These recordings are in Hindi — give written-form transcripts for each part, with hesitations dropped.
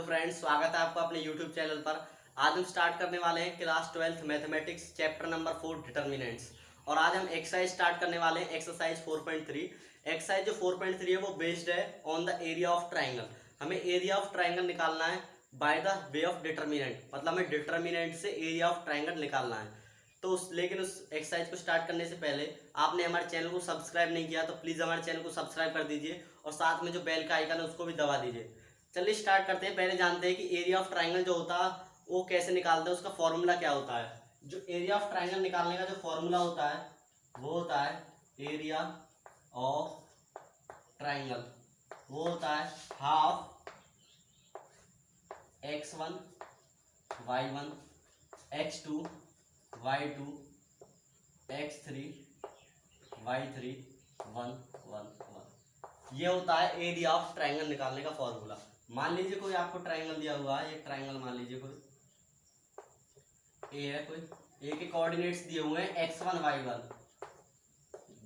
फ्रेंड्स, स्वागत है आपका अपने यूट्यूब चैनल पर। आज हम स्टार्ट करने वाले हैं class 12th mathematics chapter number 4 determinants. और आज हम एक्सरसाइज स्टार्ट करने वाले हैं, एक्सरसाइज 4.3। एक्सरसाइज जो 4.3 है वो बेस्ड है on the area of triangle. हमें एरिया ऑफ ट्राइंगल निकालना है by the way of determinant, मतलब हमें डिटर्मिनेंट से एरिया ऑफ ट्राइंगल निकालना है। तो लेकिन उस एक्सरसाइज को स्टार्ट करने से पहले आपने हमारे चैनल को सब्सक्राइब नहीं किया तो प्लीज़ हमारे चैनल को सब्सक्राइब कर दीजिए और साथ में जो बेल का आइकन है उसको भी दबा दीजिए। चलिए स्टार्ट करते हैं। पहले जानते हैं कि एरिया ऑफ ट्राइंगल जो होता है वो कैसे निकालते हैं, उसका फॉर्मूला क्या होता है। जो एरिया ऑफ ट्राइंगल निकालने का जो फॉर्मूला होता है वो होता है एरिया ऑफ ट्राइंगल, वो होता है half x1 y1 x2 y2 x3 y3 1 1 1। ये होता है एरिया ऑफ ट्राइंगल निकालने का फॉर्मूला। मान लीजिए कोई आपको ट्राइंगल दिया हुआ है, ये ट्राइंगल मान लीजिए कोई ए है, कोई ए के कोऑर्डिनेट्स दिए हुए हैं x1 y1,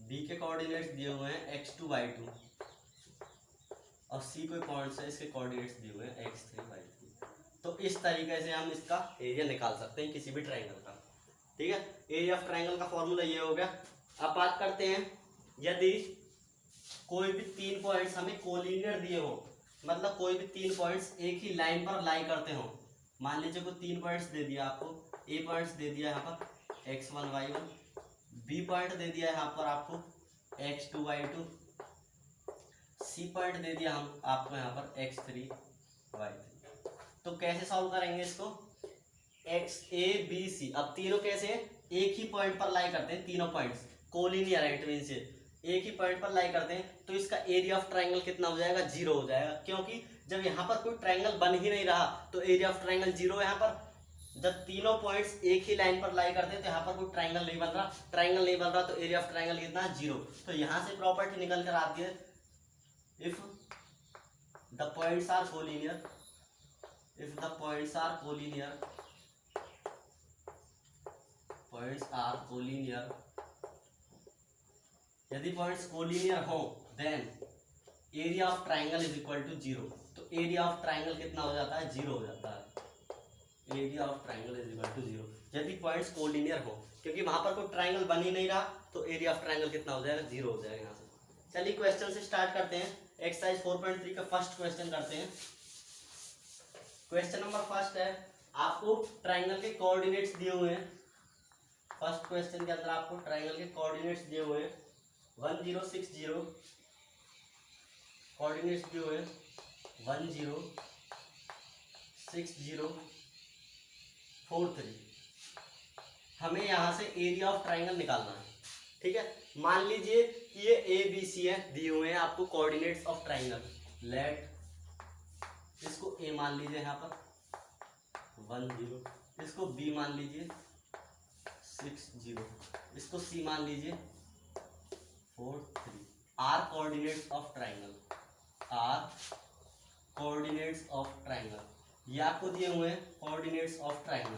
बी के कोऑर्डिनेट्स दिए हुए हैं x2 y2 और सी कोई पॉइंट्स है, इसके कोऑर्डिनेट्स दिए हुए हैं x3 y3। तो इस तरीके से हम इसका एरिया निकाल सकते हैं किसी भी ट्राइंगल का। ठीक है, एरिया ऑफ ट्राइंगल का फॉर्मूला ये हो गया। अब बात करते हैं, यदि कोई भी तीन पॉइंट्स हमें कोलिनियर दिए हो, मतलब कोई भी तीन पॉइंट्स एक ही लाइन पर लाई करते हो। मान लीजिए कोई तीन पॉइंट्स दे दिया आपको, ए पॉइंट्स दे दिया यहाँ पर x1 y1, बी पॉइंट दे दिया यहाँ पर आपको x2 y2, सी पॉइंट दे दिया हम आपको यहाँ पर x3 y3। तो कैसे सॉल्व करेंगे इसको, x a b c। अब तीनों कैसे हैं, एक ही पॉइंट पर लाई करते हैं, तीनों पॉइंट्स कोलिनियर है, इट मीन से एक ही पॉइंट पर लाई करते हैं। तो इसका एरिया ऑफ ट्राइंगल कितना हो जाएगा, 0 हो जाएगा, क्योंकि जब यहाँ पर कोई ट्राइंगल बन ही नहीं रहा तो एरिया ऑफ ट्राइंगल 0 है। यहाँ पर जब तीनों पॉइंट्स एक ही लाइन पर लाई करते हैं तो यहाँ पर कोई ट्राइंगल नहीं बन रहा, ट्राइंगल नहीं बन रहा, तो एरिया ऑफ ट्राइंगल कितना, 0। तो यहाँ से प्रॉपर्टी निकल कर आती है, if the points are collinear, if the points are collinear, points are collinear, यदि पॉइंट्स कोलिनियर हो then area of triangle is equal to 0। तो एरिया ऑफ ट्राइंगल कितना हो जाता है, 0 हो जाता है। Area of triangle is equal to 0 यदि पॉइंट्स कोलिनियर हो, क्योंकि वहां पर कोई ट्राइंगल बन ही नहीं रहा तो एरिया ऑफ ट्राइंगल कितना हो जाएगा, 0 हो जाएगा। यहाँ से चलिए क्वेश्चन से स्टार्ट करते हैं। एक्सरसाइज 4.3 का फर्स्ट क्वेश्चन करते हैं। क्वेश्चन नंबर फर्स्ट है, आपको ट्राइंगल के कोऑर्डिनेट्स दिए हुए हैं। फर्स्ट क्वेश्चन के अंदर आपको ट्राइंगल के कोऑर्डिनेट्स दिए हुए हैं 1 0 6 0, कोऑर्डिनेट्स दिए हुए 1 0 6 0 4 3। हमें यहाँ से एरिया ऑफ ट्राइंगल निकालना है। ठीक है, मान लीजिए कि ये ए बी सी है, दिए हुए हैं आपको कोऑर्डिनेट्स ऑफ ट्राइंगल। लेट इसको ए मान लीजिए यहाँ पर 1 0, इसको बी मान लीजिए 6 0, इसको सी मान लीजिए 4 3। Are coordinates of triangle, are coordinates of triangle, ये आपको दिए हुए हैं coordinates of triangle,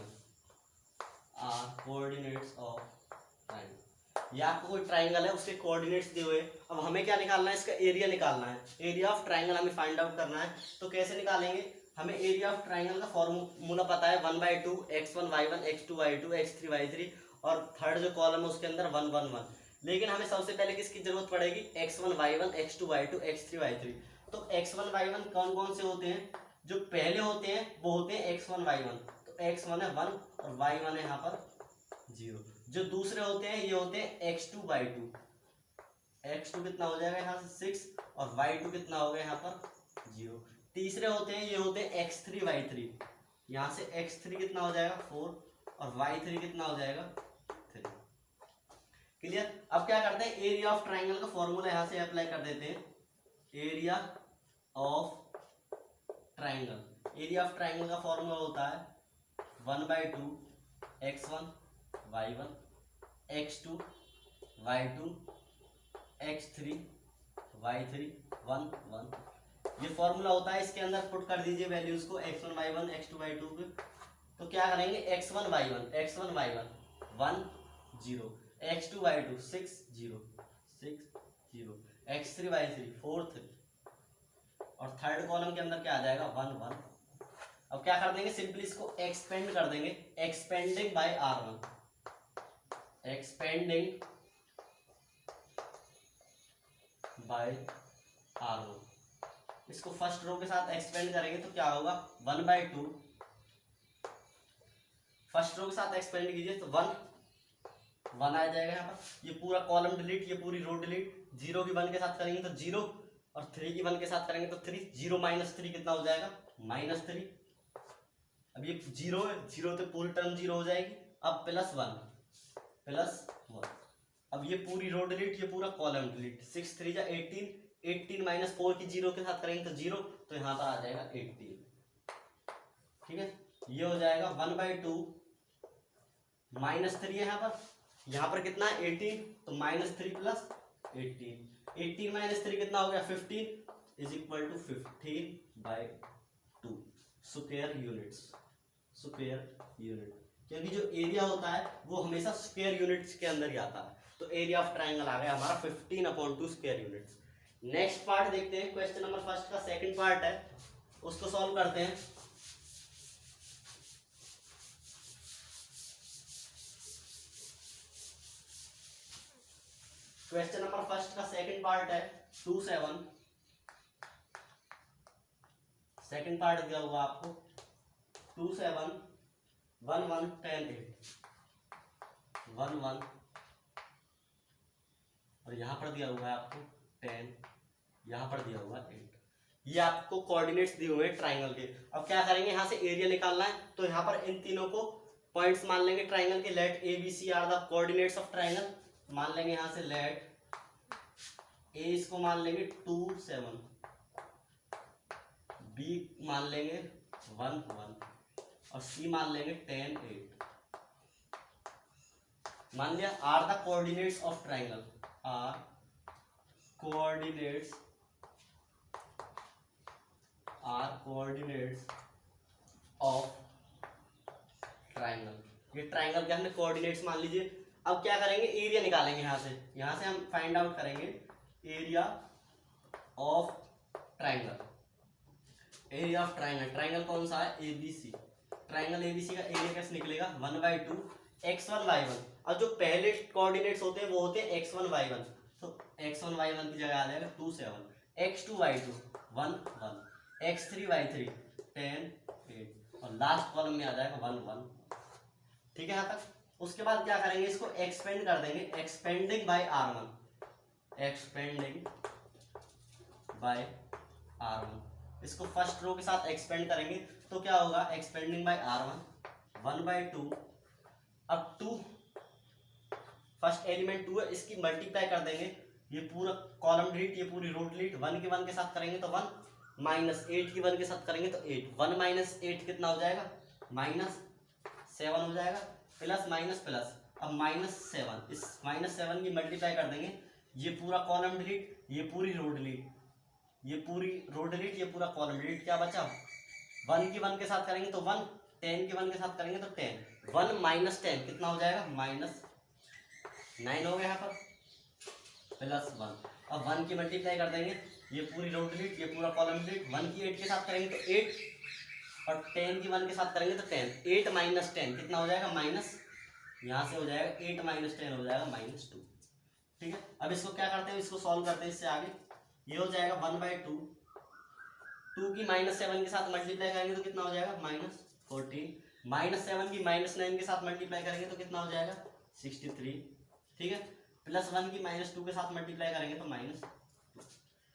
are coordinates of triangle. ये आपको कोई ट्राइंगल है उसके कोऑर्डिनेट्स दिए हुए। अब हमें क्या निकालना है, इसका एरिया निकालना है, एरिया ऑफ ट्राइंगल हमें फाइंड आउट करना है। तो कैसे निकालेंगे, हमें एरिया ऑफ ट्राइंगल का फॉर्मूला पता है 1/2 x1 y1 x2 y2 x3 y3, और थर्ड जो कॉलम है उसके अंदर 1 1 1। लेकिन हमें सबसे पहले किसकी जरूरत पड़ेगी, x1 y1 x2 y2 x3 y3। तो x1 y1 कौन कौन से होते हैं, जो पहले होते हैं वो होते हैं x1 y1, तो x1 है 1 और y1 है यहाँ पर 0। जो दूसरे होते हैं ये होते हैं x2 y2, x2 कितना हो जाएगा यहाँ से 6 और y2 कितना हो गया यहाँ पर 0। तीसरे होते हैं ये होते हैं x3 y3, यहाँ से x3 कितना हो जाएगा 4 और y3 कितना हो जाएगा 3। क्लियर। अब क्या करते हैं, एरिया ऑफ ट्राइंगल का फॉर्मूला यहाँ से अप्लाई कर देते हैं। Area of triangle, area of triangle का फॉर्मूला होता है 1/2 x1 y1 x2 y2 x3 y3 1 1। ये फॉर्मूला होता है, इसके अंदर पुट कर दीजिए वैल्यूज को x1 y1 x2 y2 पे। तो क्या करेंगे, x1 y1 1 0, x2 y2 6 0 x3 y3 4 3, और थर्ड कॉलम के अंदर क्या आ जाएगा 1 1 क्या कर देंगे, सिंपली इसको एक्सपेंड कर देंगे, expanding bye R1, expanding bye R1। इसको फर्स्ट रो के साथ एक्सपेंड करेंगे तो क्या होगा, 1/2, फर्स्ट रो के साथ एक्सपेंड कीजिए तो 1 आ जाएगा यहाँ पर। ये पूरा कॉलम डिलीट, ये पूरी रो डिलीट, 0 की 1 के साथ करेंगे तो 0 और 3 की 1 के साथ करेंगे तो 3, 0 - 3 कितना हो जाएगा, -3। अब ये 0 है, 0 तो पूरी टर्म 0 हो जाएगी। अब +1, अब ये पूरी रो डिलीट, ये पूरा कॉलम डिलीट, 6 3 जा 18, 18 - 4 की 0 के साथ करेंगे तो 0, तो यहाँ पर आ जाएगा 18। ठीक है, ये हो जाएगा 1/2 -3 है यहाँ पर कितना है 18, तो -3 + 18, 18 - 3 कितना हो गया 15 = 15/2 स्क्वायर यूनिट। क्योंकि जो एरिया होता है वो हमेशा स्क्वायर यूनिट्स के अंदर ही आता है, तो एरिया ऑफ ट्राइंगल आ गया हमारा 15/2 स्क्वायर यूनिट्स। नेक्स्ट पार्ट देखते हैं, क्वेश्चन नंबर फर्स्ट का सेकंड पार्ट है, उसको सॉल्व करते हैं। क्वेश्चन नंबर फर्स्ट का सेकंड पार्ट है 2 7, सेकंड पार्ट दिया हुआ आपको 2 7 1 1 10 8 1 1, और यहाँ पर दिया हुआ है आपको 10, यहाँ पर दिया हुआ है 8। ये आपको कोऑर्डिनेट्स दिए हुए हैं ट्राइंगल के। अब क्या करेंगे, यहाँ से एरिया निकालना है, तो यहाँ पर इन तीनों को पॉइंट्स मान लेंगे ट्राइंगल के। Let A B C are the coordinates of triangle. मान लेंगे यहाँ से लेट ए, इसको मान लेंगे 2 7, बी मान लेंगे 1 1 और सी मान लेंगे 10 8। मान लिया are the coordinates of triangle, are coordinates of triangle. ये ट्राइंगल के हमने कोऑर्डिनेट्स मान लीजिए। अब क्या करेंगे, एरिया निकालेंगे। यहाँ से हम फाइंड आउट करेंगे area of triangle. Area of triangle, triangle कौन सा है, एबीसी। ट्राइंगल एबीसी का एरिया कैसे निकलेगा, 1/2 x1 y1। और जो पहले कोऑर्डिनेट्स होते हैं वो होते हैं x1 y1, तो x1 y1 की जगह आ जाएगा 2 7, x2 y2 1 1, x3 y3 10 8 और लास्ट कॉलम में आ जाएगा 1 1। ठीक है यहाँ तक। उसके बाद क्या करेंगे, इसको एक्सपेंड कर देंगे, expanding bye R1, expanding bye R1। इसको फर्स्ट रो के साथ एक्सपेंड करेंगे तो क्या होगा, एक्सपेंडिंग बाय R1 1/2। अब 2 फर्स्ट एलिमेंट 2 है, इसकी मल्टीप्लाई कर देंगे। ये पूरा कॉलम डिलीट, ये पूरी रो डिलीट, 1 की 1 के साथ करेंगे तो 1, -8 की 1 के साथ करेंगे तो 8, 1 - 8 कितना हो जाएगा, -7 हो जाएगा, प्लस माइनस प्लस। अब -7, इस -7 की मल्टीप्लाई कर देंगे। ये पूरा कॉलम डिलीट, ये पूरी रो डिलीट, ये पूरी रो डिलीट, ये पूरा कॉलम डिलीट। क्या बचा, 1 की 1 के साथ करेंगे तो 1, 10 की 1 के साथ करेंगे तो 10, 1 - 10 कितना हो जाएगा, -9 हो गया यहाँ पर, +1। अब 1 की मल्टीप्लाई कर देंगे, ये पूरी रो डिलीट, ये पूरा कॉलम डिलीट, 1 की 8 के साथ करेंगे तो 8 और 10 की 1 के साथ करेंगे तो 10, 8 - 10 कितना हो जाएगा, माइनस, यहाँ से हो जाएगा 8 - 10 हो जाएगा -2। ठीक है, अब इसको क्या करते हैं, इसको सॉल्व करते हैं इससे आगे। ये हो जाएगा 1/2, 2 की -7 के साथ मल्टीप्लाई करेंगे तो कितना हो जाएगा, -14, -7 की -9 के साथ मल्टीप्लाई करेंगे तो कितना हो जाएगा, 63। ठीक है, +1 की -2 के साथ मल्टीप्लाई करेंगे तो -2।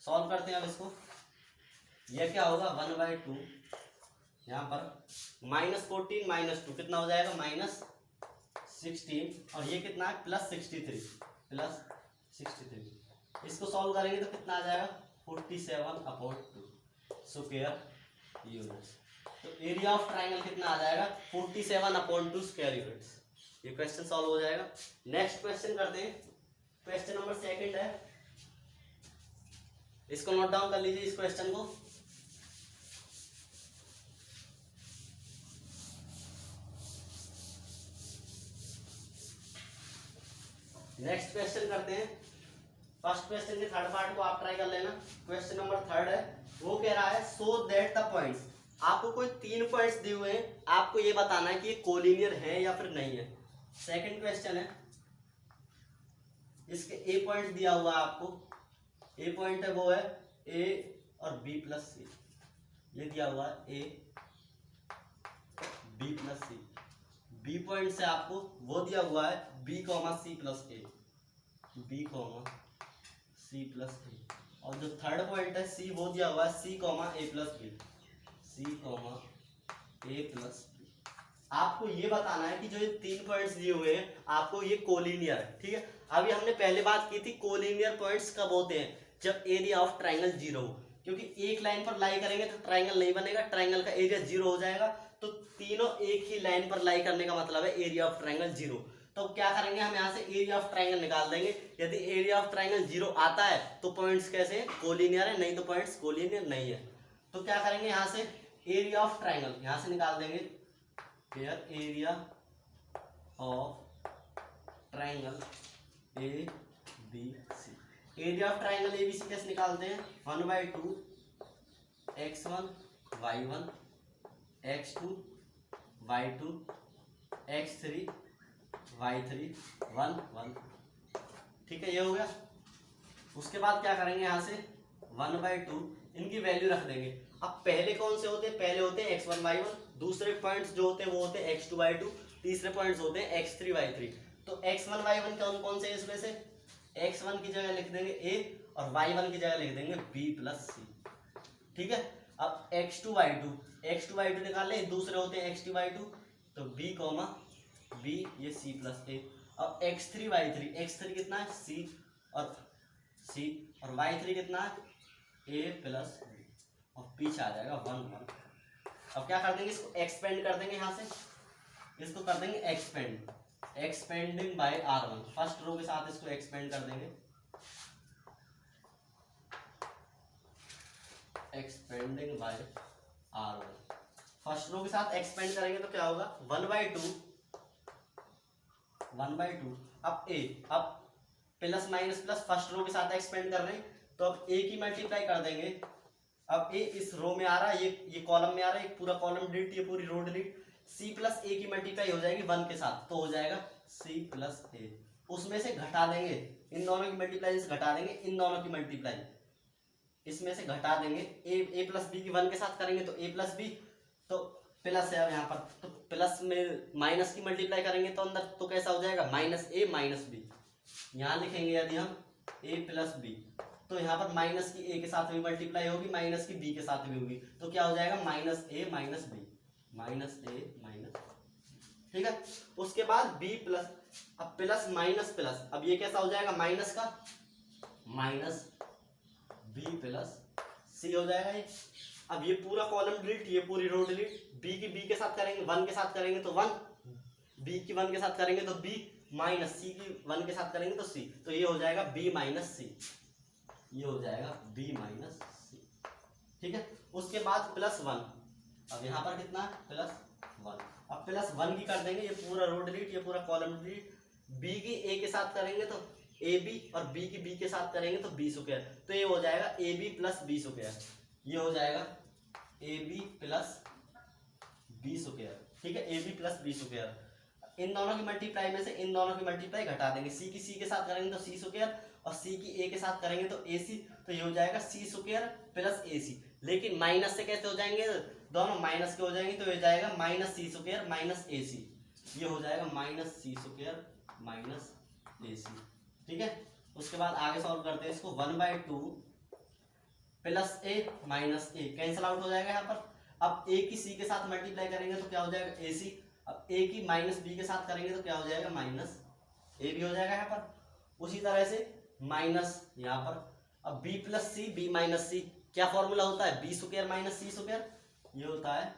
सॉल्व करते हैं अब इसको। यह क्या होगा, 1/2, यहाँ पर -14 - 2 कितना हो जाएगा, -16 और ये कितना है, +63। इसको सॉल्व करेंगे तो कितना आ जाएगा, 47/2 स्क्वायर यूनिट्स। तो एरिया ऑफ ट्राइंगल कितना आ जाएगा, 47/2 स्क्वायर यूनिट्स। ये क्वेश्चन सॉल्व हो जाएगा। नेक्स्ट क्वेश्चन करते हैं, क्वेश्चन नंबर सेकंड है, इसको नोट डाउन कर लीजिए इस क्वेश्चन को। नेक्स्ट क्वेश्चन करते हैं। फर्स्ट क्वेश्चन के थर्ड पार्ट को आप ट्राई कर लेना। क्वेश्चन नंबर थर्ड है, वो कह रहा है सो दैट द पॉइंट्स आपको कोई 3 पॉइंट्स दिए हुए हैं, आपको ये बताना है कि ये कोलिनियर है या फिर नहीं है। सेकंड क्वेश्चन है, इसके ए पॉइंट दिया हुआ है आपको, ए पॉइंट है वो है ए और बी प्लस सी, ये दिया हुआ है A B plus C. B point से आपको वो दिया हुआ है B comma C plus A, B comma C plus A. और जो थर्ड पॉइंट है सी, वो दिया हुआ है सी कॉमा ए प्लस बी, सी कॉमा ए प्लस बी। आपको ये बताना है कि जो ये 3 पॉइंट्स दिए हुए हैं आपको ये कोलिनियर है, ठीक है। अभी हमने पहले बात की थी कोलिनियर पॉइंट्स कब होते हैं, जब एरिया ऑफ ट्राइंगल 0 हो, क्योंकि एक लाइन पर लाई करेंगे तो ट्राइंगल नहीं बनेगा, ट्राइंगल का एरिया 0 हो जाएगा। तो तीनों एक ही लाइन पर लाई करने का मतलब है एरिया ऑफ ट्राइंगल 0। तो क्या करेंगे, हम यहाँ से एरिया ऑफ ट्राइंगल निकाल देंगे। यदि एरिया ऑफ ट्राइंगल 0 आता है तो पॉइंट्स कैसे कोलिनियर है, नहीं तो पॉइंट्स कोलिनियर नहीं है। तो क्या करेंगे, यहाँ से एरिया ऑफ ट्राइंगल यहाँ से निकाल देंगे, फिर area of triangle A B C. Area of triangle A B C कैसे निकालते हैं, 1/2 x1 y1 x2 y2 x3 y3 1 1, ठीक है, ये हो गया। उसके बाद क्या करेंगे, यहाँ से 1/2 इनकी वैल्यू रख देंगे। अब पहले कौन से होते हैं, पहले होते हैं x1 y1, दूसरे पॉइंट्स जो होते हैं वो होते हैं x2 y2, तीसरे पॉइंट्स होते हैं x3 y3। तो x1 y1 कौन कौन से इसमें से, x1 की जगह लिख देंगे a और y1 की जगह लिख देंगे b प्लस सी, ठीक है। अब x2 y2 निकाल लें, दूसरे होते हैं x2 y2, तो b कॉमा b, ये c प्लस a। अब x3 y3 कितना है c और y3 कितना है a प्लस b, और पीछे आ जाएगा 1 1। अब क्या कर देंगे, इसको एक्सपेंड कर देंगे, यहाँ से इसको कर देंगे expanding bye r1। First row के साथ इसको एक्सपेंड कर देंगे, expanding bye r1। First row के साथ एक्सपेंड करेंगे तो क्या होगा, 1/2 अब a, अब plus minus plus first row के साथ एक्सपेंड कर रहे हैं तो अब a की मल्टीप्लाई कर देंगे। अब a इस रो में आ रहा है, ये कॉलम में आ रहा है, पूरा कॉलम डिलीट, ये पूरी row delete. c plus a की मल्टीप्लाई हो जाएगी 1 के साथ, तो हो जाएगा c प्लस a। उसमें से घटा देंगे, इन दोनों की मल्टीप्लाई से घटा देंगे, इन दोनों की मल्टीप्लाई इसमें से घटा देंगे। a प्लस बी की 1 के साथ करेंगे तो a प्लस बी, तो प्लस है अब यहाँ पर, तो प्लस में माइनस की मल्टीप्लाई करेंगे तो अंदर तो कैसा हो जाएगा, माइनस a माइनस बी। यहाँ लिखेंगे यदि हम a प्लस बी, तो यहाँ पर माइनस की a के साथ भी मल्टीप्लाई होगी, माइनस की b के साथ भी होगी, तो क्या हो जाएगा, minus a minus B, minus a minus, ठीक है। उसके बाद b प्लस, अब प्लस माइनस प्लस, अब ये कैसा हो जाएगा, माइनस का माइनस b प्लस c हो जाएगा ये। अब ये पूरा कॉलम डिलीट, ये पूरी रो डिलीट, b की b के साथ करेंगे, 1 के साथ करेंगे तो 1, b की 1 के साथ करेंगे तो b, माइनस c की 1 के साथ करेंगे तो c, तो ये हो जाएगा b माइनस c, ये हो जाएगा b माइनस c, ठीक है। उसके बाद प्लस 1, अब यहाँ पर कितना है, प्लस 1। अब प्लस 1 की कर देंगे, ये पूरा रो डिलीट, ये पूरा कॉलम डिलीट, b की a के साथ करेंगे तो ab और b की b के साथ करेंगे तो b स्क्वायर, तो ये हो जाएगा ab प्लस b स्क्वायर, ये हो जाएगा ab प्लस b स्क्वायर, ठीक है, ab प्लस b स्क्वायर। इन दोनों की मल्टीप्लाई में से इन दोनों की मल्टीप्लाई घटा देंगे, c की c के साथ करेंगे तो c स्क्वायर और c की a के साथ करेंगे तो ac, तो ये हो जाएगा c स्क्वायर प्लस ac। लेकिन माइनस से कैसे हो जाएंगे, दोनों माइनस के हो जाएंगे, तो ये जाएगा minus c square minus ac, ये हो जाएगा minus c square minus ac, ठीक है। उसके बाद आगे सॉल्व करते हैं इसको, 1/2 plus a minus a cancel out हो जाएगा यहाँ पर। अब a की c के साथ मल्टीप्लाई करेंगे तो क्या हो जाएगा ac, अब a की माइनस b के साथ करेंगे तो क्या हो जाएगा, माइनस a भी हो जाएगा यहाँ पर। उसी तरह से माइनस यहाँ पर, अब b plus c b minus c, क्या फॉर्मूला होता है, b square minus c square, ये होता है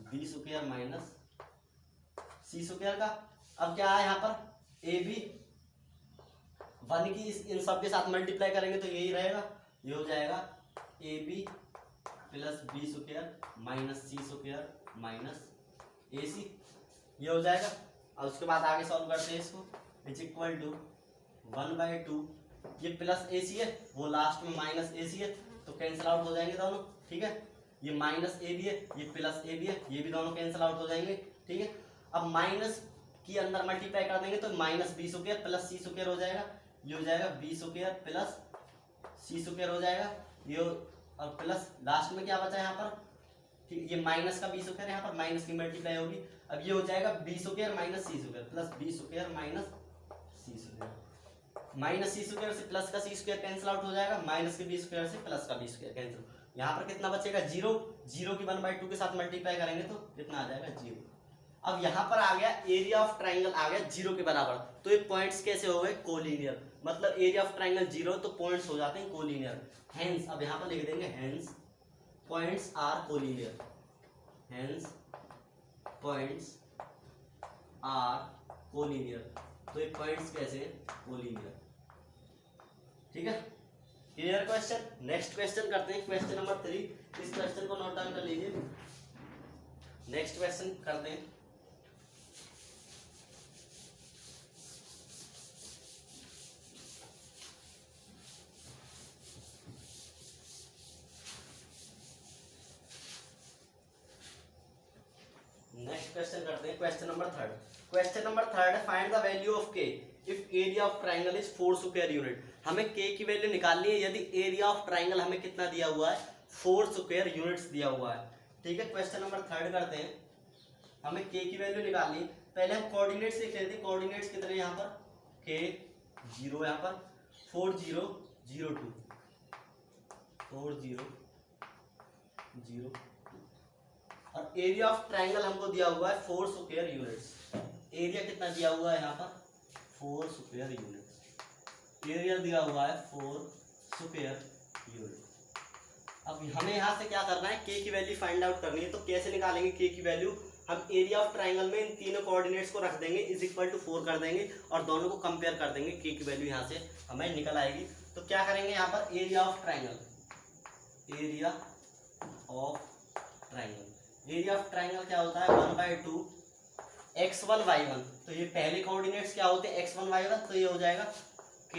b square minus c square का। अब क्या है यहाँ पर, a b 1 की इन सब के साथ मल्टीप्लाई करेंगे तो यही रहेगा, ये हो जाएगा A B plus B square minus C square minus A C, ये हो जाएगा। और उसके बाद आगे सॉल्व करते हैं इसको, इज इक्वल टू 1/2, ये प्लस ए सी है, वो लास्ट में माइनस ए सी है, तो कैंसिल आउट हो जाएंगे दोनों, ठीक है। ये माइनस ए भी है, ये प्लस ए भी है, ये भी दोनों कैंसिल आउट हो जाएंगे। ठीक है, अब माइनस की अंदर मल्टीप्लाई कर देंगे तो माइनस बी स्क्वायर प्लस सी स्क्वायर हो जाएगा, ये हो जाएगा बी स्क्वायर प्लस सी स्क्वायर हो जाएगा ये, और प्लस लास्ट में क्या बचा यहाँ पर, ठीक, ये माइनस का बी स्क्वायर, यहाँ पर माइनस की मल्टीप्लाई होगी। अब ये हो जाएगा B square minus C square plus B square minus C square, minus C square से प्लस का सी स्क्वायर कैंसिल आउट हो जाएगा, माइनस के बी स्क्वायर से प्लस का बी स्क्वायर कैंसिल। यहाँ पर कितना बचेगा, जीरो, जीरो की 1/2 के साथ मल्टीप्लाई करेंगे तो कितना आ जाएगा, जीरो। अब यहाँ पर आ गया एरिया ऑफ ट्राइंगल आ गया जीरो के बराबर, तो ये पॉइंट्स कैसे हो गए, कोलिनियर, मतलब एरिया ऑफ ट्राइंगल जीरो तो पॉइंट्स हो जाते हैं कोलिनियर। हेंस अब यहाँ पर लिख देंगे hence points are collinear, hence points are collinear, तो ये पॉइंट्स कैसे कोलिनियर। ठीक है, क्लियर क्वेश्चन। नेक्स्ट क्वेश्चन करते हैं, क्वेश्चन नंबर 3। इस क्वेश्चन को नोट डाउन कर लीजिए। नेक्स्ट क्वेश्चन करते हैं। नेक्स्ट क्वेश्चन करते हैं, क्वेश्चन नंबर 3। क्वेश्चन नंबर 3 है फाइंड द वैल्यू ऑफ के if area of triangle is 4 square unit. हमें के की वैल्यू निकालनी है यदि एरिया ऑफ ट्राइंगल हमें कितना दिया हुआ है, 4 स्क्वायर यूनिट्स दिया हुआ है। ठीक है, क्वेश्चन नंबर 3 करते हैं। हमें के की वैल्यू निकालनी है, पहले हम कोऑर्डिनेट्स लिख लेते हैं। कोऑर्डिनेट्स कितने यहाँ पर, के 0 यहाँ पर 4 0 0 2 4 0 0, और एरिया ऑफ ट्राइंगल हमको दिया हुआ है 4 स्क्वायर यूनिट्स। एरिया कितना दिया हुआ है यहाँ पर, 4 स्क्वायर यूनिट्स, एरिया दिया हुआ है 4 स्क्वायर यूनिट। अब हमें यहाँ से क्या करना है, के की वैल्यू फाइंड आउट करनी है। तो कैसे निकालेंगे के की वैल्यू, हम एरिया ऑफ ट्राइंगल में इन तीनों कोऑर्डिनेट्स को रख देंगे, इज इक्वल टू 4 कर देंगे और दोनों को कंपेयर कर देंगे, के की वैल्यू यहाँ से हमें निकल आएगी। तो क्या करेंगे यहाँ पर, area of triangle, area of triangle, area of triangle क्या होता है 1/2 x1 y1। तो ये पहले कोऑर्डिनेट्स क्या होते हैं x1 y1, तो ये हो जाएगा k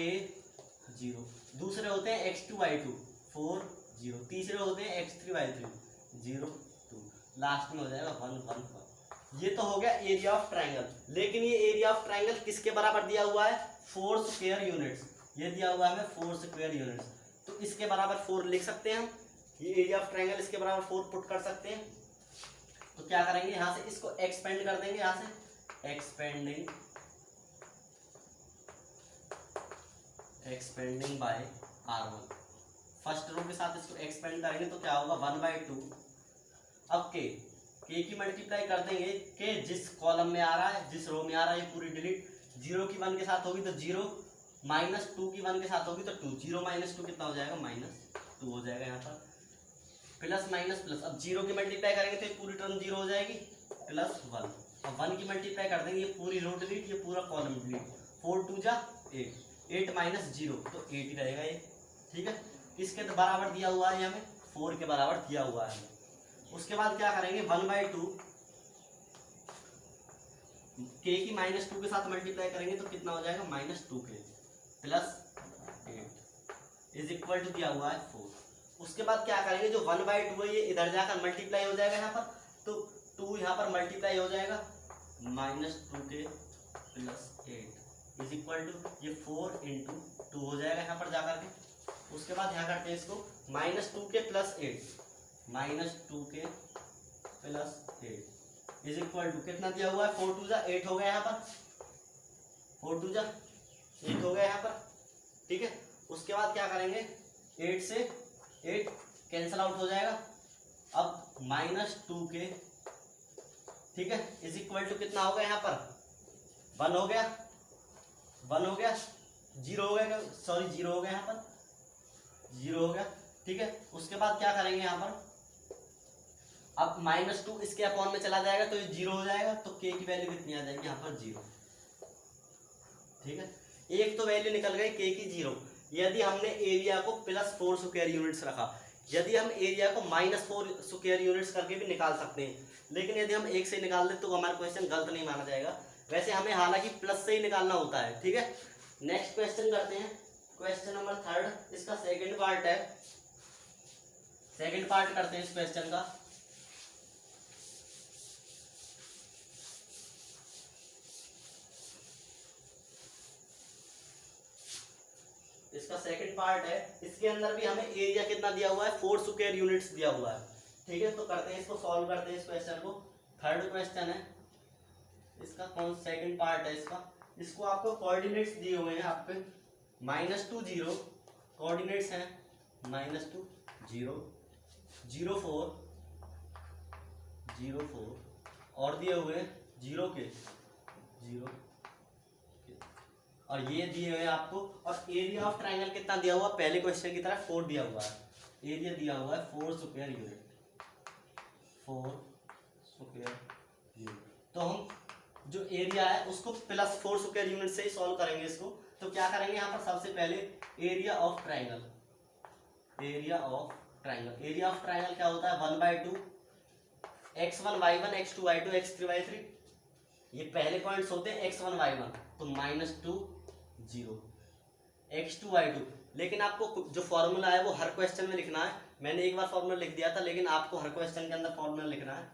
0। दूसरे होते हैं x2 y2 4 0, तीसरे होते हैं x3 y3 0 2, लास्ट में हो जाएगा 1 1 1। ये तो हो गया एरिया ऑफ ट्राइंगल। लेकिन ये एरिया ऑफ ट्राइंगल किसके बराबर दिया हुआ है, 4 स्क्वायर यूनिट्स। ये दिया हुआ है हमें 4 स्क्वायर यूनिट्स, तो इसके बराबर 4 लिख सकते हैं हम। ये एरिया ऑफ ट्राइंगल इसके बराबर 4 पुट कर सकते हैं। तो क्या करेंगे, यहाँ से इसको एक्सपेंड कर देंगे, यहाँ से expanding bye r1। First row के साथ इसको एक्सपेंड करेंगे तो क्या होगा 1/2। अब के की मल्टीप्लाई कर देंगे, के जिस कॉलम में आ रहा है, जिस रो में आ रहा है, ये पूरी डिलीट। 0 की 1 के साथ होगी तो 0, -2 की 1 के साथ होगी तो 2, 0 - 2 कितना हो जाएगा, -2 हो जाएगा यहाँ पर, प्लस माइनस प्लस। अब 0 की मल्टीप्लाई करेंगे तो ये पूरी टर्म 0 हो जाएगी, +1। अब 1 की मल्टीप्लाई कर देंगे, ये पूरी रो डिलीट, ये पूरा कॉलम डिलीट। 4 2 जा 8, 8 - 0 तो 8 ही रहेगा ये। ठीक है, इसके तो बराबर दिया हुआ है हमें, 4 के बराबर दिया हुआ है। उसके बाद क्या करेंगे, 1/2 के की -2 के साथ मल्टीप्लाई करेंगे तो कितना हो जाएगा, -2k +8 इज इक्वल टू दिया हुआ है 4। उसके बाद क्या करेंगे, जो 1/2 है ये इधर जाकर मल्टीप्लाई हो जाएगा यहाँ पर, तो 2 यहाँ पर मल्टीप्लाई हो जाएगा, -2k +8 इज इक्वल टू ये 4 × 2 हो जाएगा यहाँ पर जाकर के। उसके बाद यहाँ करते हैं इसको, -2k +8 -2k +8 is equal to कितना दिया हुआ है, 4 2 जा 8 हो गया यहाँ पर, 4 2 जा 8 हो गया यहाँ पर। ठीक है, उसके बाद क्या करेंगे, 8 से 8 कैंसिल आउट हो जाएगा। अब -2k, ठीक है, इज इक्वल टू कितना हो गया यहाँ पर, 1 हो गया, 1 हो गया, 0 हो गया, सॉरी 0 हो गया यहाँ पर, 0 हो गया। ठीक है, उसके बाद क्या करेंगे यहाँ पर, अब -2 इसके अपॉन में चला जाएगा तो ये 0 हो जाएगा, तो k की वैल्यू कितनी आ जाएगी यहाँ पर, 0। ठीक है, एक तो वैल्यू निकल गई k की 0। यदि हमने एरिया को +4 स्क्वायर यूनिट्स रखा, यदि हम एरिया को -4 स्क्वायर यूनिट्स करके भी निकाल सकते हैं, लेकिन यदि हम 1 से निकाल दें तो हमारा क्वेश्चन गलत नहीं माना जाएगा। वैसे हमें हालांकि प्लस से ही निकालना होता है। ठीक है, नेक्स्ट क्वेश्चन करते हैं, क्वेश्चन नंबर 3, इसका सेकंड पार्ट है सेकंड पार्ट करते हैं इस क्वेश्चन का। इसका सेकंड पार्ट है, इसके अंदर भी हमें एरिया कितना दिया हुआ है, 4 स्क्वायर यूनिट्स दिया हुआ है। ठीक है, तो करते हैं इसको, सॉल्व करते हैं इस क्वेश्चन को। थर्ड क्वेश्चन है इसका, कौन सेकंड पार्ट है इसका। इसको आपको कोऑर्डिनेट्स दिए हुए हैं आपके -2 0, कोऑर्डिनेट्स हैं -2 0 0 4 0 4 और दिए हुए 0 के 0 और ये दिए हुए हैं आपको। और एरिया ऑफ ट्राइंगल कितना दिया हुआ, पहले क्वेश्चन की तरह 4 दिया हुआ है। एरिया दिया हुआ है 4 स्क्वायर यूनिट, 4 स्क्वायर यूनिट। तो हम जो एरिया है उसको +4 स्क्वायर यूनिट से ही सॉल्व करेंगे इसको। तो क्या करेंगे यहाँ पर, सबसे पहले area of triangle, area of triangle, area of triangle क्या होता है, 1/2 x1 y1 x2 y2 x3 y3। ये पहले पॉइंट्स होते हैं x1 y1, तो -2 0 x2 y2। लेकिन आपको जो फॉर्मूला है वो हर क्वेश्चन में लिखना है। मैंने एक बार फॉर्मूला लिख दिया था, लेकिन आपको हर क्वेश्चन के अंदर फॉर्मूला लिखना है।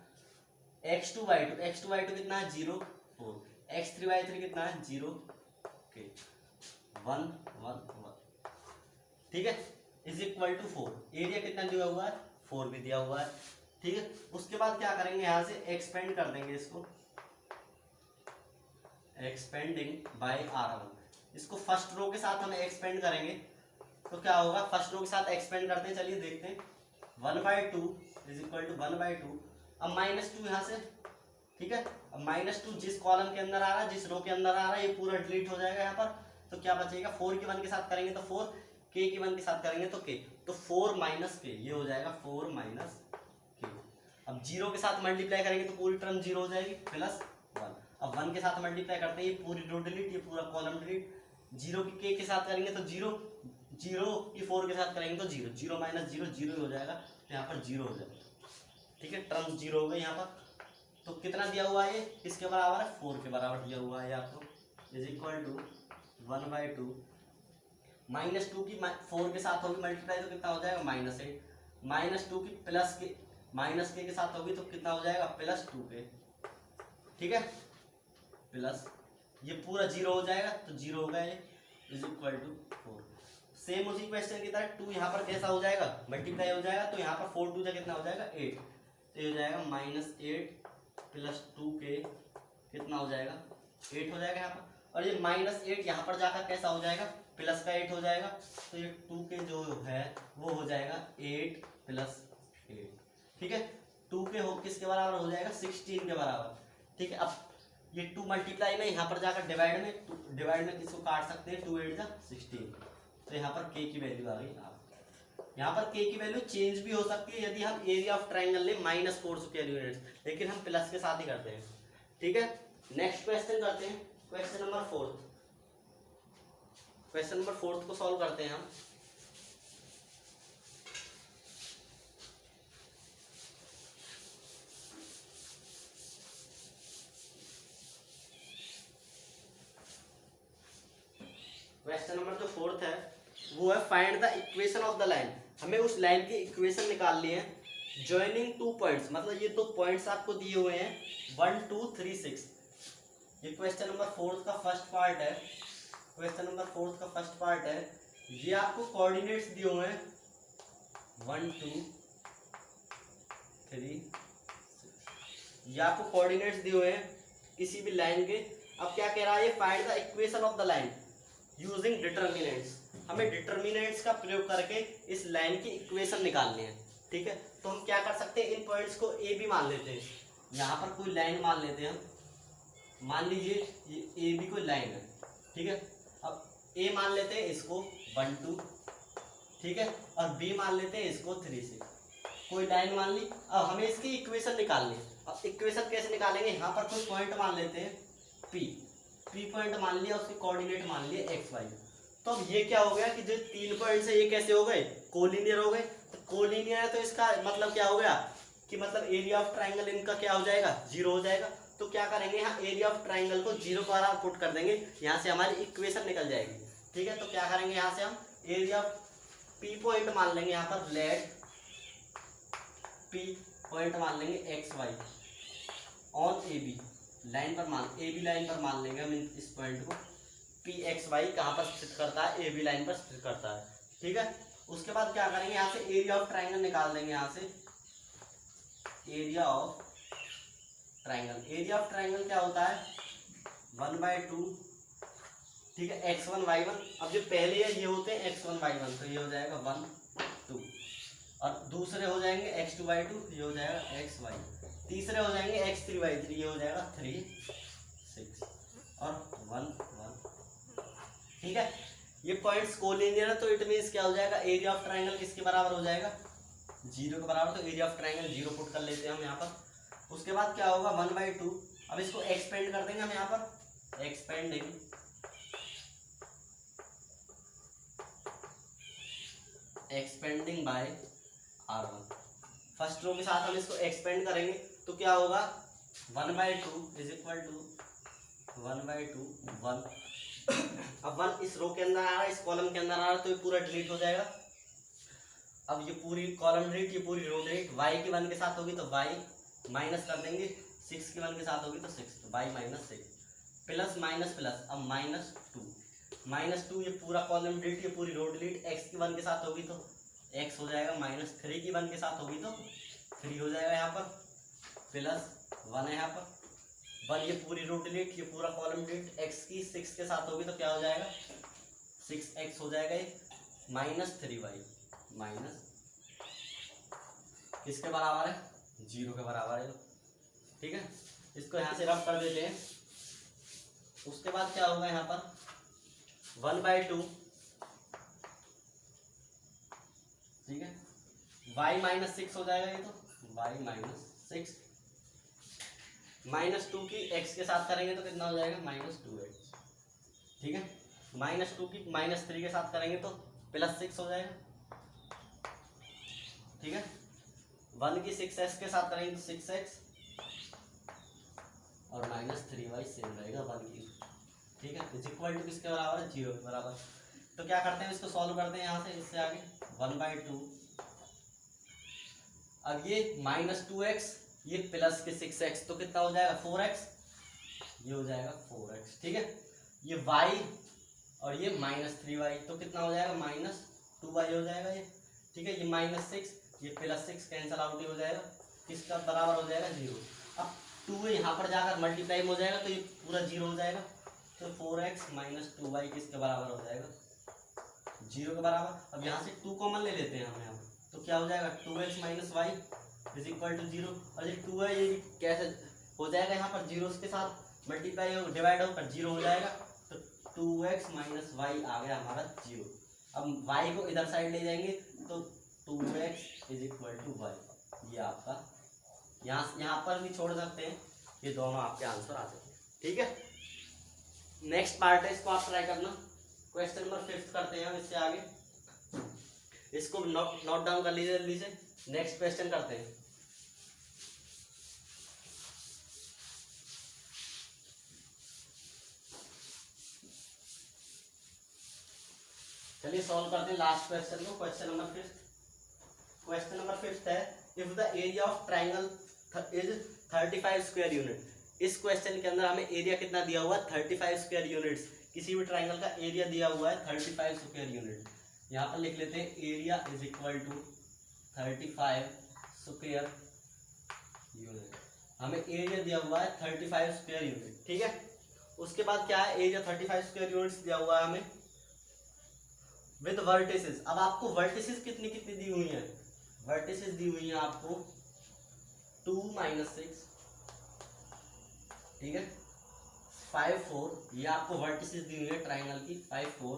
x2 y2 कितना है 0 4, x3 y3 कितना है 0 के 1 1 1। ठीक है, इज इक्वल टू 4। एरिया कितना दिया हुआ है, 4 भी दिया हुआ है। ठीक है, उसके बाद क्या करेंगे, यहाँ से एक्सपेंड कर देंगे इसको, एक्सपेंडिंग बाय r1। इसको फर्स्ट रो के साथ हम एक्सपेंड करेंगे तो क्या होगा, फर्स्ट रो के साथ एक्सपेंड करते हैं, चलिए देखते हैं। 1/2 इज इक्वल टू 1/2। अब -2 यहाँ से, ठीक है, अब -2 जिस कॉलम के अंदर आ रहा है, जिस रो के अंदर आ रहा है, ये पूरा डिलीट हो जाएगा यहाँ पर। तो क्या बचेगा, 4 की 1 के साथ करेंगे तो 4, k की 1 के साथ करेंगे तो k, तो 4 - k, ये हो जाएगा 4 - k। अब 0 के साथ मल्टीप्लाई करेंगे तो पूरी टर्म 0 हो जाएगी, +1। अब 1 के साथ मल्टीप्लाई करते हैं, ये पूरी रो डिलीट, ये पूरा कॉलम डिलीट। 0 की k के साथ करेंगे तो 0, 0 की 4 के साथ करेंगे तो 0, 0 - 0 0 हो जाएगा, तो यहाँ पर 0 हो जाएगा। ठीक है, टर्म 0 हो गई यहाँ पर। तो कितना दिया हुआ है, ये किसके बराबर है, 4 के बराबर दिया हुआ है आपको, इज इक्वल टू 1/2 -2 की 4 के साथ होगी मल्टीप्लाई तो कितना हो जाएगा, -8। -2 की -k के साथ होगी तो कितना हो जाएगा, +2k। ठीक है, प्लस ये पूरा 0 हो जाएगा, तो 0 हो गया, इज इक्वल टू 4। सेम उसी क्वेश्चन की तरह 2 यहाँ पर कैसा हो जाएगा, मल्टीप्लाई हो जाएगा, तो यहाँ पर 4 2 जा कितना हो जाएगा 8, तो ये हो जाएगा -8 + 2k कितना हो जाएगा 8 हो जाएगा यहाँ पर। और ये -8 यहाँ पर जाकर कैसा हो जाएगा, प्लस का 8 हो जाएगा, तो ये 2k जो है वो हो जाएगा 8 + 8। ठीक है, 2k हो किसके बराबर हो जाएगा, 16 के बराबर। ठीक है, अब ये 2 मल्टीप्लाई में यहाँ पर जाकर डिवाइड में किसको काट सकते हैं, 2 8 जा 16, तो यहाँ पर k की वैल्यू आ गई। यहाँ पर k की वैल्यू चेंज भी हो सकती है यदि हम एरिया ऑफ ट्राइंगल लें -4 स्क्वायर यूनिट्स, लेकिन हम प्लस के साथ ही करते हैं। ठीक है, नेक्स्ट क्वेश्चन करते हैं, क्वेश्चन नंबर 4। क्वेश्चन नंबर 4 को सॉल्व करते हैं हम। क्वेश्चन नंबर जो 4 है वो है, find the equation of the line. हमें उस लाइन की इक्वेशन निकालनी है जॉइनिंग 2 पॉइंट्स, मतलब ये 2 पॉइंट्स आपको दिए हुए हैं 1 2 3 6। ये क्वेश्चन नंबर 4 का फर्स्ट पार्ट है, क्वेश्चन नंबर 4 का फर्स्ट पार्ट है। ये आपको कोऑर्डिनेट्स दिए हुए हैं 1 2 3 6, ये आपको कोऑर्डिनेट्स दिए हुए हैं किसी भी लाइन के। अब क्या कह रहा है, find the equation of the line using determinants. हमें डिटर्मिनेंट्स का प्रयोग करके इस लाइन की इक्वेशन निकालनी है। ठीक है, तो हम क्या कर सकते हैं, इन पॉइंट्स को ए बी मान लेते हैं। यहाँ पर कोई लाइन मान लेते हैं हम, मान लीजिए ये ए बी कोई लाइन है। ठीक है, अब ए मान लेते हैं इसको 1 2, ठीक है, और बी मान लेते हैं इसको 3 6, कोई लाइन मान ली। अब हमें इसकी इक्वेशन निकालनी है। अब इक्वेशन कैसे निकालेंगे, यहाँ पर कोई पॉइंट मान लेते हैं पी पॉइंट मान लिया, उसके कोऑर्डिनेट मान लिए x y। तो अब ये क्या हो गया कि जो 3 पॉइंट्स है ये कैसे हो गए, कोलिनियर हो गए। तो कोलिनियर है तो इसका मतलब क्या हो गया कि मतलब एरिया ऑफ ट्राइंगल इनका क्या हो जाएगा, 0 हो जाएगा। तो क्या करेंगे, यहाँ एरिया ऑफ ट्राइंगल को 0 पर पुट कर देंगे, यहाँ से हमारी इक्वेशन निकल जाएगी। ठीक है, तो क्या करेंगे, यहाँ से हम एरिया ऑफ पी पॉइंट मान लेंगे, यहाँ पर लेट P पॉइंट मान लेंगे X Y on A B line पर मान ए बी लाइन पर मान लेंगे हम इस पॉइंट को पी एक्स वाई कहाँ पर स्थित करता है, ए बी लाइन पर स्थित करता है। ठीक है, उसके बाद क्या करेंगे, यहाँ से एरिया ऑफ ट्राइंगल निकाल देंगे। यहाँ से area of triangle, area of triangle क्या होता है 1/2, ठीक है, x1 y1। अब जो पहले है ये होते हैं x1 y1, तो ये हो जाएगा 1 2, और दूसरे हो जाएंगे x2 y2, ये हो जाएगा x y, तीसरे हो जाएंगे x3 y3, ये हो जाएगा 3 6 और 1 1। ठीक है, ये पॉइंट्स कोलिनियर है, तो इट मीन्स क्या हो जाएगा, एरिया ऑफ ट्राइंगल किसके बराबर हो जाएगा, 0 के बराबर। तो एरिया ऑफ ट्राइंगल 0 पुट कर लेते हैं हम यहाँ पर। उसके बाद क्या होगा 1/2, अब इसको एक्सपेंड कर देंगे हम यहाँ पर, expanding bye R1। First row के साथ हम इसको एक्सपेंड करेंगे तो क्या होगा 1/2 इज इक्वल टू 1/2 1। अब 1 इस रो के अंदर आ रहा है, इस कॉलम के अंदर आ रहा है, तो ये पूरा डिलीट हो जाएगा। अब ये पूरी कॉलम डिलीट, ये पूरी रो डिलीट। y की 1 के साथ होगी तो y माइनस कर देंगे, 6 की 1 के साथ होगी तो 6, तो y -6 प्लस माइनस प्लस, अब -2 ये पूरा कॉलम डिलीट, ये पूरी रो डिलीट। x की 1 के साथ होगी तो x हो जाएगा, -3 की 1 के साथ होगी तो 3 हो जाएगा यहाँ पर, प्लस 1 है यहाँ पर 1, ये पूरी रो डिलीट, ये पूरा कॉलम डिलीट। x की 6 के साथ होगी तो क्या हो जाएगा 6x हो जाएगा, ये -3y माइनस किसके बराबर है 0 के बराबर है। ठीक है, इसको यहाँ से रब कर देते हैं। उसके बाद क्या होगा यहाँ पर 1/2, ठीक है, y -6 हो जाएगा, ये तो y -6 -2 की x के साथ करेंगे तो कितना हो जाएगा -2x। ठीक है, -2 की -3 के साथ करेंगे तो +6 हो जाएगा। ठीक है, 1 की 6x के साथ करेंगे तो 6x और -3y सेम रहेगा 1 की। ठीक है, इज इक्वल टू किसके बराबर है 0 के बराबर। तो क्या करते हैं, इसको सॉल्व करते हैं यहाँ से, इससे आगे 1/2। अब ये -2x, ये प्लस के 6x, तो कितना हो जाएगा 4x, ये हो जाएगा 4x। ठीक है, ये y और ये -3y, तो कितना हो जाएगा -2y हो जाएगा ये। ठीक है, ये -6, ये +6 कैंसिल आउट ही हो जाएगा, किसका बराबर हो जाएगा 0। अब 2 यहाँ पर जाकर मल्टीप्लाई हो जाएगा तो ये पूरा 0 हो जाएगा, तो 4x -2y किसके बराबर हो जाएगा 0 के बराबर। अब यहाँ से 2 कॉमन ले लेते हैं हम यहाँ, तो क्या हो जाएगा 2x - y is equal to 0। और ये 2 है, ये कैसे हो जाएगा, यहाँ पर 0 के साथ मल्टीप्लाई हो डिवाइड होकर 0 हो जाएगा, तो 2x - y आ गया हमारा 0। अब y को इधर साइड ले जाएंगे तो 2x is equal to y, ये आपका यहाँ पर भी छोड़ सकते हैं, ये दोनों आपके आंसर आ जाएंगे। ठीक है, नेक्स्ट पार्ट है, इसको आप ट्राई करना। क्वेश्चन नंबर 5 करते हैं हम इससे आगे, इसको नोट डाउन कर लीजिए जल्दी से। नेक्स्ट क्वेश्चन करते हैं। चलिए सॉल्व करते हैं लास्ट क्वेश्चन को, क्वेश्चन नंबर 5। क्वेश्चन नंबर 5 है, if the area of triangle is 35 square unit. इस क्वेश्चन के अंदर हमें एरिया कितना दिया हुआ है 35 स्क्वायर यूनिट्स। किसी भी ट्राइंगल का एरिया दिया हुआ है 35 स्क्वायर यूनिट। यहाँ पर लिख लेते हैं area is equal to 35 square unit. हमें एरिया दिया हुआ है 35 स्क्वायर यूनिट। ठीक है, उसके बाद क्या है, एरिया 35 स्क्वायर यूनिट्स दिया हुआ है हमें विद वर्टिसेस। अब आपको वर्टिसेस कितनी कितनी दी हुई है, वर्टिसेस दी हुई है आपको 2 - 6, ठीक है, 5 4, ये आपको वर्टिसेस दी हुई है ट्राइंगल की 5 4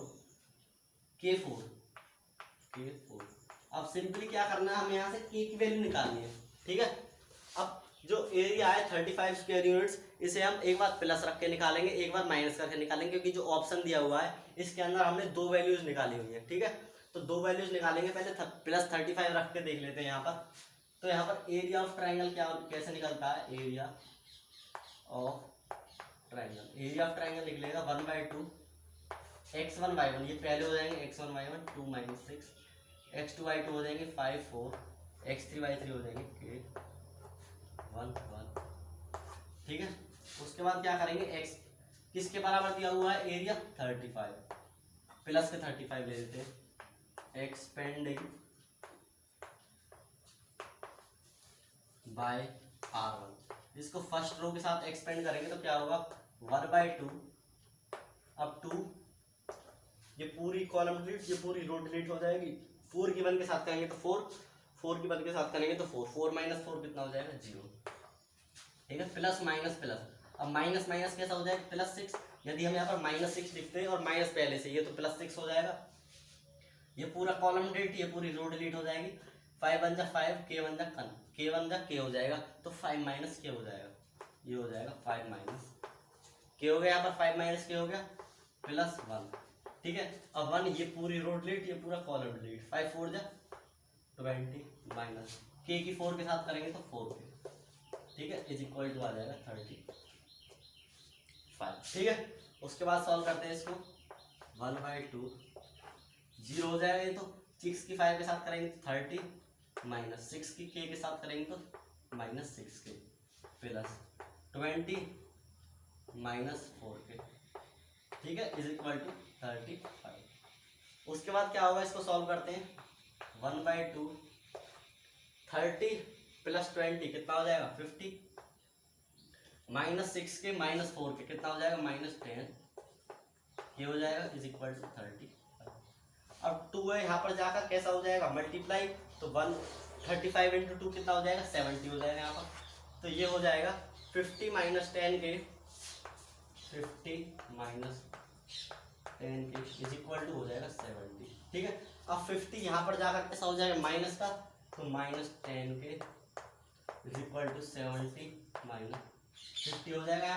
K4। अब सिंपली क्या करना है, हमें यहाँ से K की वैल्यू निकालनी है। ठीक है, अब जो एरिया है 35 स्क्वायर यूनिट्स, इसे हम एक बार प्लस रख के निकालेंगे, एक बार माइनस करके निकालेंगे, क्योंकि जो ऑप्शन दिया हुआ है इसके अंदर हमने 2 वैल्यूज निकाली हुई है। ठीक है, तो 2 वैल्यूज निकालेंगे, पहले +35 रख के देख लेते हैं यहाँ पर। तो यहाँ पर एरिया ऑफ ट्राइंगल क्या कैसे निकलता है, area of triangle, area of triangle लिख लेगा 1/2 x1 y1, ये पहले हो जाएंगे x1 y1 2 - 6, x2 y2 हो जाएंगे 5 4 x3y3 हो जाएंगे k 1 1। ठीक है, उसके बाद क्या करेंगे, x किसके बराबर दिया हुआ है, एरिया 35 प्लस के 35 ले लेते हैं, एक्सपेंडिंग बाय R1। इसको फर्स्ट रो के साथ एक्सपेंड करेंगे तो क्या होगा, 1/2 अब 2, ये पूरी कॉलम डिलीट, ये पूरी रो डिलीट हो जाएगी। 4 की 1 के साथ करेंगे तो 4, 4 की 1 के साथ करेंगे तो 4, 4 माइनस 4 कितना हो जाएगा, 0। ठीक है, प्लस माइनस प्लस, अब माइनस माइनस कैसा हो जाएगा, +6। यदि हम यहाँ पर -6 लिखते हैं और माइनस पहले से, ये तो +6 हो जाएगा। ये पूरा कॉलम डिलीट, ये पूरी रो डिलीट हो जाएगी। 5 1 जा 5, k 1 जा k 1 जा k हो जाएगा, तो 5 माइनस k हो जाएगा, ये हो जाएगा 5 माइनस k हो गया। यहाँ पर 5 माइनस k हो गया +1। ठीक है, अब 1, ये पूरी रो डिलीट, ये पूरा कॉलम डिलीट, 5 4 जा 20 माइनस k की 4 के साथ करेंगे तो 4k। ठीक है, इज इक्वल टू आ जाएगा 35। ठीक है, उसके बाद सॉल्व करते हैं इसको, 1/2 0 हो जाएगा ये तो, 6 की 5 के साथ करेंगे तो 30 माइनस 6 की k के साथ करेंगे तो -6k प्लस 20 माइनस 4k। ठीक है, इज इक्वल टू 35। उसके बाद क्या होगा, इसको सॉल्व करते हैं, 1/2 30 प्लस 20 कितना हो जाएगा, 50 -6 के -4 के कितना हो जाएगा, -10 ये हो जाएगा, इज इक्वल टू 30। अब 2 है, यहाँ पर जाकर कैसा हो जाएगा, मल्टीप्लाई, तो 135 इंटू 2 कितना हो जाएगा, 70 हो जाएगा यहाँ पर। तो ये हो जाएगा 50 माइनस 10 के, 50 माइनस 10 के इज इक्वल टू हो जाएगा 70। ठीक है, अब 50 यहाँ पर जाकर कैसा हो जाएगा, माइनस का, तो -10 के इज इक्वल टू 70 माइनस 50 हो जाएगा।